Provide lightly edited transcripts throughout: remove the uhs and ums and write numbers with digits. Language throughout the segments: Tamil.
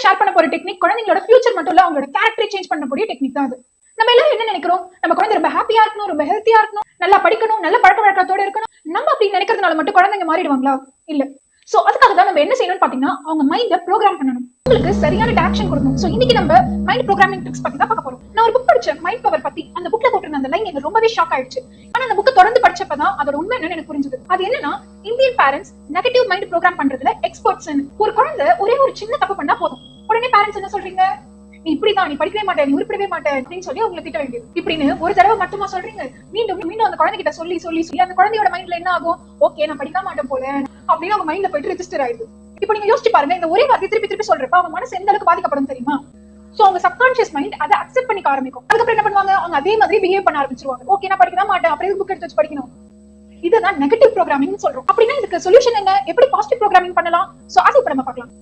ஷேர் பண்ண போற டெக்னிக் குழந்தைங்களோட ஃபியூச்சர் மட்டும் இல்ல, அவங்களோட கேரக்டரை சேஞ்ச் பண்ணக்கூடிய டெக்னிக் தான் அது. நம்ம எல்லாரும் என்ன நினைக்கிறோம், நம்ம குழந்தை ரொம்ப ஹாப்பியா இருக்கணும், ரொம்ப ஹெல்த்தியா இருக்கணும், நல்லா படிக்கணும், நல்ல பழக்க வழக்கத்தோட இருக்கணும். நம்ம அப்படி நினைக்கிறதுனால மட்டும் குழந்தைங்க மாறிடுவாங்களா? இல்ல. சோ அதுக்காக தான் நம்ம என்ன செய்யணும்னு பாத்தீங்கன்னா, அவங்க மைண்ட ப்ரோக்ராம் பண்ணணும், உங்களுக்கு சரியான டைரக்ஷன் கொடுக்கணும். சோ இன்னைக்கு நம்ம மைண்ட் ப்ரோக்ராமிங் ட்ரிக்ஸ் பத்தி தான் பார்க்க போறோம். நான் ஒரு புக் படிச்சேன், மைண்ட் பவர் பத்தி. அந்த புக்ல போட்டிருந்த அந்த லைன் எனக்கு ரொம்பவே ஷாக் ஆயிடுச்சு. ஆனா அந்த புக்கை தொடர்ந்து படிச்சப்பதான் அதோட உண்மை என்னன்னு எனக்கு புரிஞ்சது. அது என்னன்னா, Indian parents negative mind program பண்றதுல எக்ஸ்பர்ட்ஸ். ஒரு குழந்தை ஒரே ஒரு சின்ன தப்பு பண்ணா போதும், உடனே பேரண்ட்ஸ் என்ன சொல்றீங்க, நீ இப்படிதான், நீ படிக்கவே மாட்டே, நீ உருப்படவே மாட்டே அப்படின்னு சொல்லி உங்களை திட்ட வேண்டியது. இப்படின்னு ஒரு தடவை மட்டுமா சொல்றீங்க, மீண்டும் மீண்டும் அந்த குழந்தைகிட்ட சொல்லி சொல்லி சொல்லி அந்த குழந்தையோட மைண்ட்ல என்ன ஆகும், ஓகே நான் படிக்க மாட்டேன் போல அப்படின்னு அவங்க மைண்ட்ல போயிட்டு ரெஜிஸ்டர் ஆயிடுது. இப்போ நீங்க யோசிச்சு பாருங்க, இந்த ஒரே வார்த்தை திருப்பி திருப்பி சொல்றப்ப அவங்க மனசு எந்த அளவுக்கு பாதிக்கப்படும் தெரியுமா? சோ அவங்க சப்கான்ஷியஸ் மைண்ட் அதை அக்செப்ட் பண்ணிக்க ஆரம்பிக்கும். அதுக்கப்புறம் என்ன பண்ணுவாங்க, அவங்க அதே மாதிரி பிஹேவ் பண்ண ஆரம்பிச்சிருவாங்க. ஓகே நான் படிக்க மாட்டேன், அப்புறம் புக் எடுத்து வச்சு படிக்கணும். இதுதான் நெகட்டிவ் ப்ரோக்ராமிங் சொல்றோம். அப்படின்னா இதுக்கு சொல்யூஷன் என்ன, எப்படி பாசிட்டிவ் ப்ரோக்ராமிங் பண்ணலாம்? சோ அதை இப்ப நம்ம பார்க்கலாம்.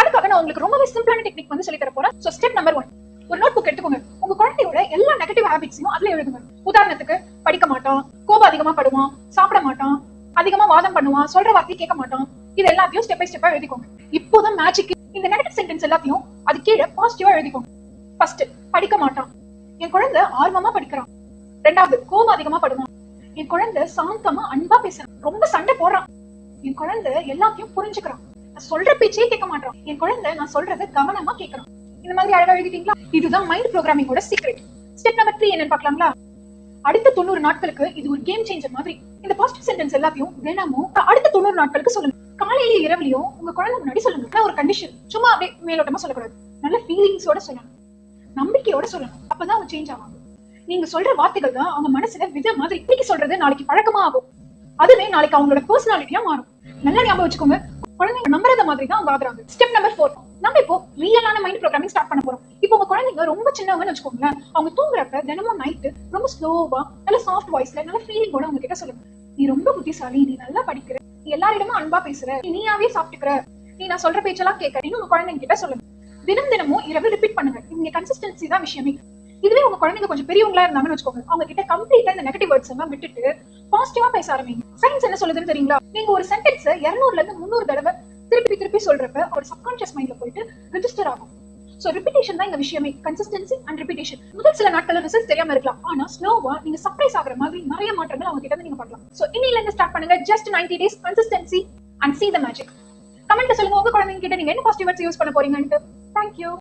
அதுக்காக நான் உங்களுக்கு ரொம்பவே சிம்பிளான டெக்னிக் வந்து சொல்லி தர போறேன். சோ ஸ்டெப் நம்பர் 1, ஒரு நோட் புக் எடுத்துக்கோங்க. உங்க குழந்தையோட எல்லா நெகட்டிவ் ஹாபிட்ஸையும் அதுல எழுதுங்க. உதாரணத்துக்கு, படிக்க மாட்டான், கோபம் அதிகமா படுவான், சாப்பிட மாட்டான், அதிகமா வாதம் பண்ணுவான், சொல்ற வார்த்தையை கேட்க மாட்டான், இது எல்லாத்தையும் ஸ்டெப் பை ஸ்டெப்பா எழுதிக்கோங்க. இப்போதான் மேஜிக். இந்த நெகட்டிவ் சென்டென்ஸ் எல்லாத்தையும் அது கீழே பாசிட்டிவா எழுதிக்கோங்க. ஃபர்ஸ்ட், படிக்க மாட்டான், என் குழந்தை ஆர்வமா படிக்கிறான். ரெண்டாவது, கோபம் அதிகமா படுவான், என் குழந்தை சாந்தமா அன்பா பேசுறான், ரொம்ப சண்டை போடுறான், என் குழந்தை எல்லாத்தையும் புரிஞ்சுக்கிறான், நான் சொல்ற பேச்சே கேட்க மாட்டான், என் குழந்தை நான் சொல்றதை கவனமா கேட்கறான். இந்த மாதிரி அழகா எழுதிட்டீங்களா? இதுதான் மைண்ட் ப்ரோக்ராமிங்கோட சீக்ரெட். ஸ்டெப் நம்பர் 3 என்னன்னு பார்க்கலாங்களா? அடுத்த 90 நாட்களுக்கு இது ஒரு கேம் சேஞ்சர் மாதிரி. இந்த பாசிட்டிவ் சென்டென்ஸ் எல்லாத்தையும் தினமும் அடுத்த 90 நாட்களுக்கு சொல்லுங்க. காலையில இரவுலயும் உங்க குழந்தை முன்னாடி சொல்லுங்க. ஒரு கண்டிஷன், சும்மா அப்படியே மேலோட்டமா சொல்லக்கூடாது, நல்ல ஃபீலிங்ஸோட சொல்லணும், நம்பிக்கையோட சொல்லணும். அப்பதான் அவங்க சேஞ்ச் ஆவாங்க. நீங்க சொல்ற வார்த்தைகள் தான் அவங்க மனசுல வித மாதிரி. இன்னைக்கு சொல்றது நாளைக்கு பழக்கமா ஆகும், அதுவே நாளைக்கு அவங்களோட பர்சனாலிட்டியா மாறும். நல்லா ஞாபகம் வச்சுக்கோங்க, குழந்தைங்க நம்புறத மாதிரி தான் அவங்க ஆகுறாங்க. ஸ்டெப் நம்பர் 4, நம்ம இப்போ ரியலான மைண்ட் ப்ரோக்ராமிங் ஸ்டார்ட் பண்ண போறோம். இப்போ உங்க குழந்தைங்க ரொம்ப சின்னவங்கன்னு வச்சுக்கோங்களேன், அவங்க தூங்குறப்ப தினமும் நைட்டு ரொம்ப ஸ்லோவா நல்ல சாஃப்ட் வாய்ஸ்ல நல்ல ஃபீலிங்கோட அவங்க கிட்ட சொல்லுங்க, நீ ரொம்ப புத்திசாலி, நீ நல்லா படிக்கிற, நீ எல்லாரிடமும் அன்பா பேசுற, நீ நீயாவே சாப்பிட்டுக்கிற, நீ நான் சொல்ற பேச்செல்லாம் கேட்கறேன்னு உங்க குழந்தைங்க கிட்ட சொல்லுங்க. தினமும் இரவு ரிப்பீட் பண்ணுங்க. இங்க கன்சிஸ்டன்சி தான் விஷயமே. இதுவே உங்க குழந்தைங்க கொஞ்சம் பெரியவங்களா இருந்தாங்கன்னு வச்சுக்கோங்க, அவங்க கிட்ட கம்ப்ளீட்டா இந்த நெகட்டிவ் வேர்ட்ஸ் எல்லாம் விட்டுட்டு பாசிட்டிவா பேச ஆரம்பிங்க. சயின்ஸ் என்ன சொல்லுதுன்னு தெரியுங்களா? நீங்க ஒரு சென்டென்ஸ் 200ல இருந்து 300 தடவை திருப்பி திருப்பி சொல்றப்ப ஒரு சப்கான்ஷியஸ் மைண்ட்ல போயிட்டு ரெஜிஸ்டர் ஆகும். சோ ரிப்பீட்டேஷன் தான் இந்த விஷயமே. Consistency and repetition. முதல் சில நாட்கள் ரிசல்ட் தெரியாம இருக்கலாம், ஆனா ஸ்லோவா நீங்க சர்ப்ரைஸ் ஆகுற மாதிரி நிறைய மாற்றங்கள் அவங்க கிட்ட நீங்க பார்க்கலாம். சோ இன்னில இருந்து ஸ்டார்ட் பண்ணுங்க. Just 90 days consistency and see the magic. கமெண்ட்ல சொல்லுங்க, உங்க குழந்தைங்க கிட்ட நீங்க என்ன பாசிட்டிவ் வேர்ட்ஸ் யூஸ் பண்ண போறீங்கன்னு. Thank you.